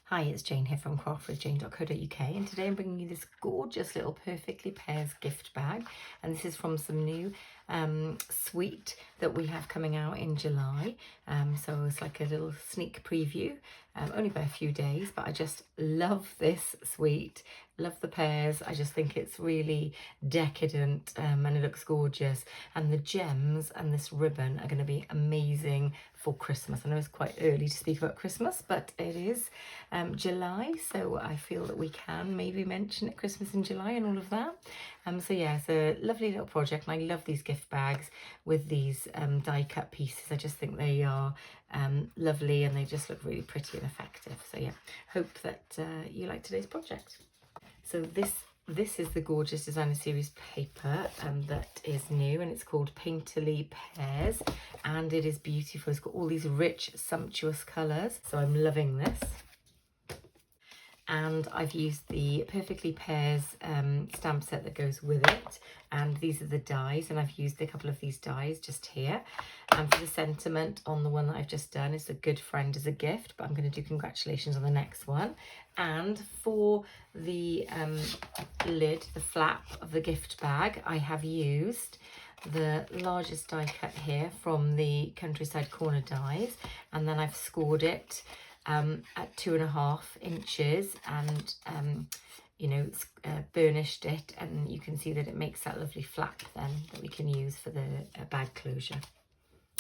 Hi, it's Jane here from craftwithjane.co.uk, and today I'm bringing you this gorgeous little Perfectly Pairs gift bag, and this is from some new suite that we have coming out in July. So it's like a little sneak preview, only by a few days, but I just love this suite, love the pairs. I just think it's really decadent and it looks gorgeous, and the gems and this ribbon are going to be amazing for Christmas. I know it's quite early to speak about Christmas, but it is July, so I feel that we can maybe mention it, Christmas in July and all of that. So yeah, it's a lovely little project, and I love these gift bags with these die cut pieces. I just think they are lovely, and they just look really pretty and effective. So yeah, hope that you like today's project. So this is the gorgeous designer series paper that is new, and it's called Painterly Pears, and it is beautiful. It's got all these rich, sumptuous colours, so I'm loving this. And I've used the Perfectly Pairs stamp set that goes with it, and these are the dies, and I've used a couple of these dies just here. And for the sentiment on the one that I've just done, is a good friend as a gift, but I'm going to do congratulations on the next one. And for the lid, the flap of the gift bag, I have used the largest die cut here from the Countryside Corner dies, and then I've scored it at 2.5 inches, and burnished it, and you can see that it makes that lovely flap then that we can use for the bag closure.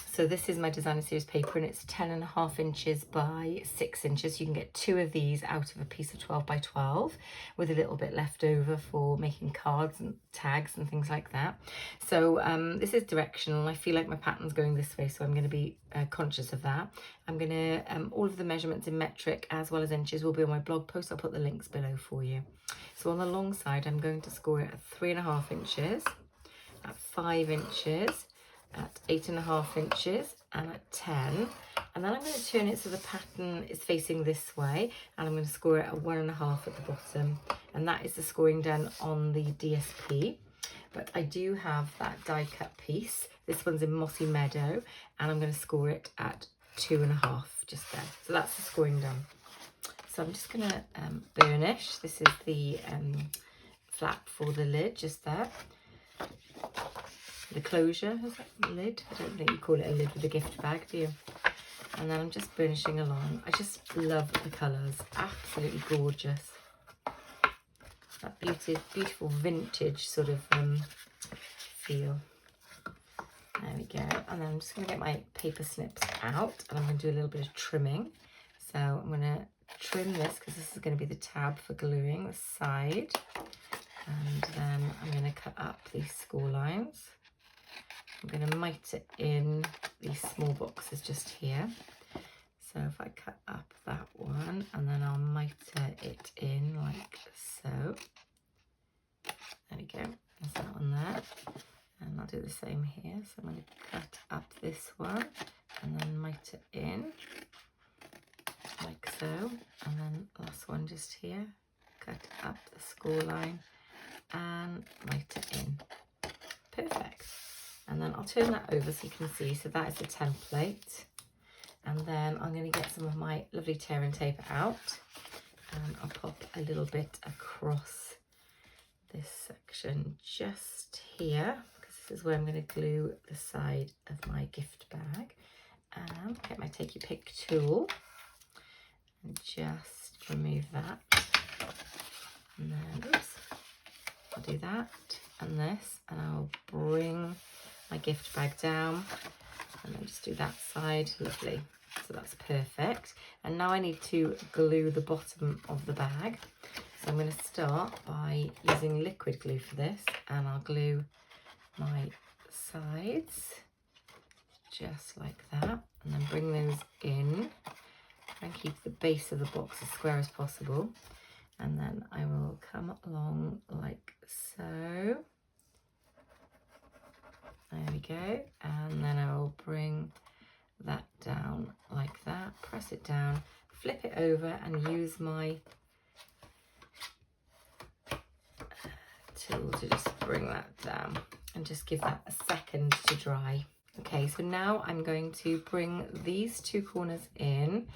So this is my designer series paper, and it's 10.5 inches by 6 inches. You can get 2 of these out of a piece of 12 by 12 with a little bit left over for making cards and tags and things like that. So this is directional. I feel like my pattern's going this way, so I'm going to be conscious of that. I'm going to, all of the measurements in metric as well as inches will be on my blog post. I'll put the links below for you. So on the long side, I'm going to score it at 3.5 inches, at 5 inches, at 8.5 inches, and at 10. And then I'm going to turn it so the pattern is facing this way, and I'm going to score it at 1.5 at the bottom, and that is the scoring done on the DSP. But I do have that die cut piece. This one's in Mossy Meadow, and I'm going to score it at 2.5 just there. So that's the scoring done. So I'm just going to burnish. This is the flap for the lid just there. The closure, is that lid? I don't think you call it a lid with a gift bag, do you? And then I'm just burnishing along. I just love the colours, absolutely gorgeous. That beautiful vintage sort of feel. There we go. And then I'm just going to get my paper snips out, and I'm going to do a little bit of trimming. So I'm going to trim this because this is going to be the tab for gluing the side. And then I'm going to cut up these score lines. I'm going to mite it in these small boxes just here. So if I cut up that one, and then I'll mite it in like so. There we go. There's that one there. And I'll do the same here. So I'm going to cut up this one and then mite it in like so. And then last one just here. Cut up the score line and mite it in. Perfect. And then I'll turn that over so you can see. So that is the template. And then I'm going to get some of my lovely tear and tape out, and I'll pop a little bit across this section just here, because this is where I'm going to glue the side of my gift bag. And get my Take Your Pick tool and just remove that. And then, oops, I'll do that and this, and I'll bring my gift bag down, and then just do that side. Lovely. So that's perfect. And now I need to glue the bottom of the bag. So I'm going to start by using liquid glue for this, and I'll glue my sides just like that, and then bring those in and keep the base of the box as square as possible. And then I will come along like so. There we go. And then I will bring that down like that, press it down, flip it over, and use my tool to just bring that down and just give that a second to dry. Okay, so now I'm going to bring these two corners in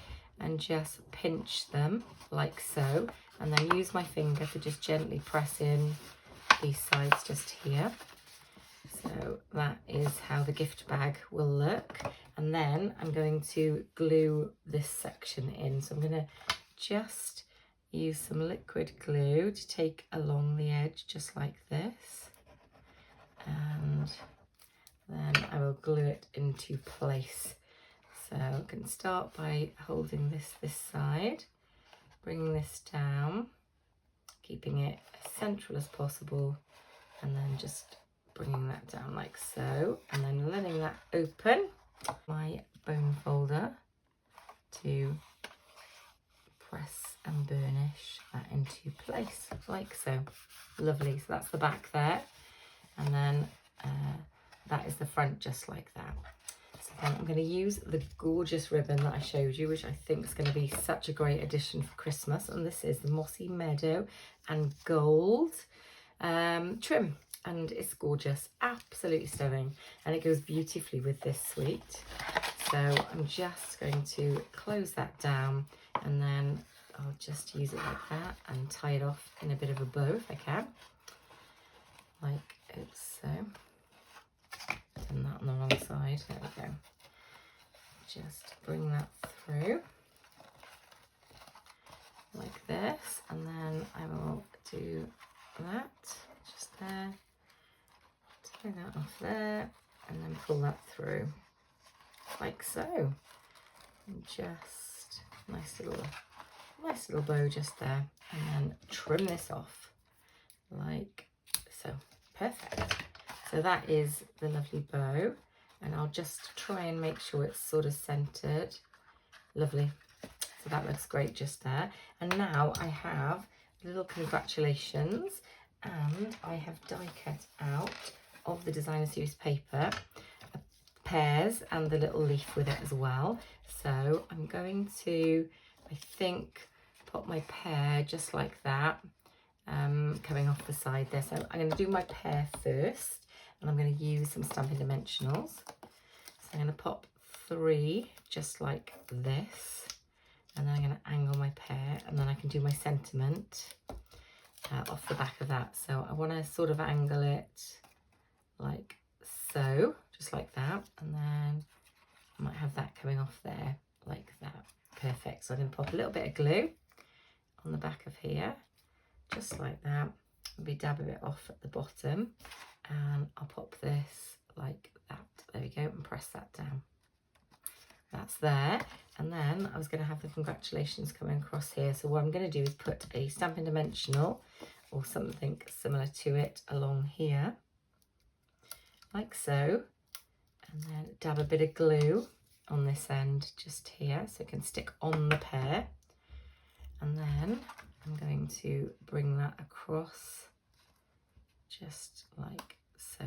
and just pinch them like so, and then use my finger to just gently press in these sides just here. So that is how the gift bag will look. And then I'm going to glue this section in. So I'm going to just use some liquid glue to take along the edge just like this. And then I will glue it into place. So I can start by holding this side, bringing this down, keeping it as central as possible, and then just bringing that down like so, and then letting that open. My bone folder to press and burnish that into place like so. Lovely. So that's the back there, and then that is the front just like that. So then I'm going to use the gorgeous ribbon that I showed you, which I think is going to be such a great addition for Christmas, and this is the Mossy Meadow and Gold trim. And it's gorgeous, absolutely stunning, and it goes beautifully with this suite. So I'm just going to close that down, and then I'll just use it like that and tie it off in a bit of a bow if I can, like so. Done that on the wrong side, there we go. Just bring that through like this, and then I will do that just there. Take that off there, and then pull that through like so, and just nice little bow just there, and then trim this off like so. Perfect. So that is the lovely bow, and I'll just try and make sure it's sort of centered. Lovely. So that looks great just there. And now I have little congratulations, and I have die cut out of the designer series paper pears and the little leaf with it as well. So I'm going to, I think, put my pear just like that, coming off the side there. So I'm going to do my pear first, and I'm going to use some Stampin' Dimensionals. So I'm going to pop 3 just like this, and then I'm going to angle my pear, and then I can do my sentiment off the back of that. So I want to sort of angle it like so, just like that, and then I might have that coming off there like that. Perfect. So I'm going to pop a little bit of glue on the back of here, just like that. Maybe dab a bit off at the bottom, and I'll pop this like that. There we go, and press that down. That's there. And then I was going to have the congratulations coming across here. So what I'm going to do is put a Stampin' Dimensional or something similar to it along here, like so, and then dab a bit of glue on this end just here so it can stick on the pear, and then I'm going to bring that across just like so.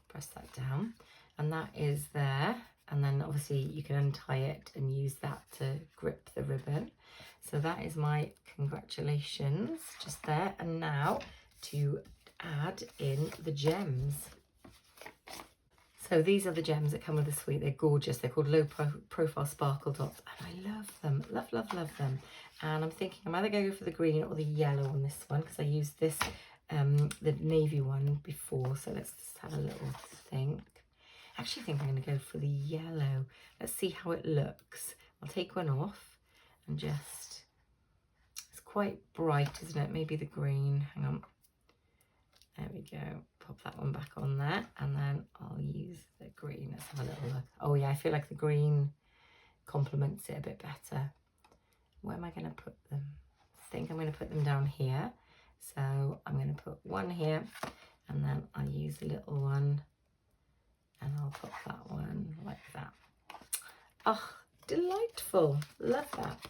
Press that down, and that is there. And then obviously you can untie it and use that to grip the ribbon. So that is my congratulations just there. And now to add in the gems. So these are the gems that come with the suite. They're gorgeous. They're called low profile sparkle dots, and I love them. Love them. And I'm thinking I'm either going to go for the green or the yellow on this one, because I used this the navy one before. So let's just have a little think. I actually think I'm going to go for the yellow. Let's see how it looks. I'll take one off and just, it's quite bright, isn't it? Maybe the green. Hang on. There we go. Pop that one back on there, and then I'll use the green. Let's have a little look. Oh yeah, I feel like the green complements it a bit better. Where am I going to put them? I think I'm going to put them down here. So I'm going to put one here, and then I'll use a little one, and I'll put that one like that. Oh, delightful. Love that.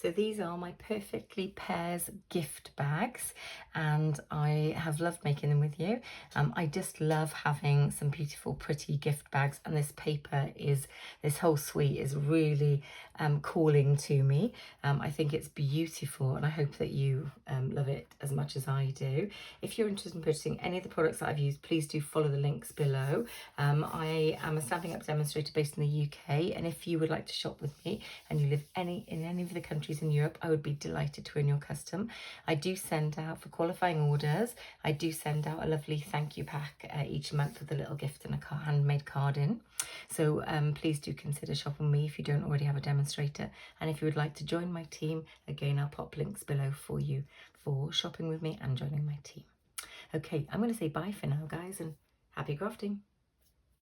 So these are my Perfectly Pairs gift bags, and I have loved making them with you. I just love having some beautiful, pretty gift bags, and this whole suite is really calling to me. I think it's beautiful, and I hope that you love it as much as I do. If you're interested in purchasing any of the products that I've used, please do follow the links below. I am a Stampin' Up demonstrator based in the UK, and if you would like to shop with me and you live in any of the countries in Europe, I would be delighted to earn your custom. I do send out, for qualifying orders, I do send out a lovely thank you pack each month with a little gift and a handmade card in. So please do consider shopping with me if you don't already have a demonstrator. And if you would like to join my team, again, I'll pop links below for you for shopping with me and joining my team. Okay, I'm going to say bye for now, guys, and happy crafting.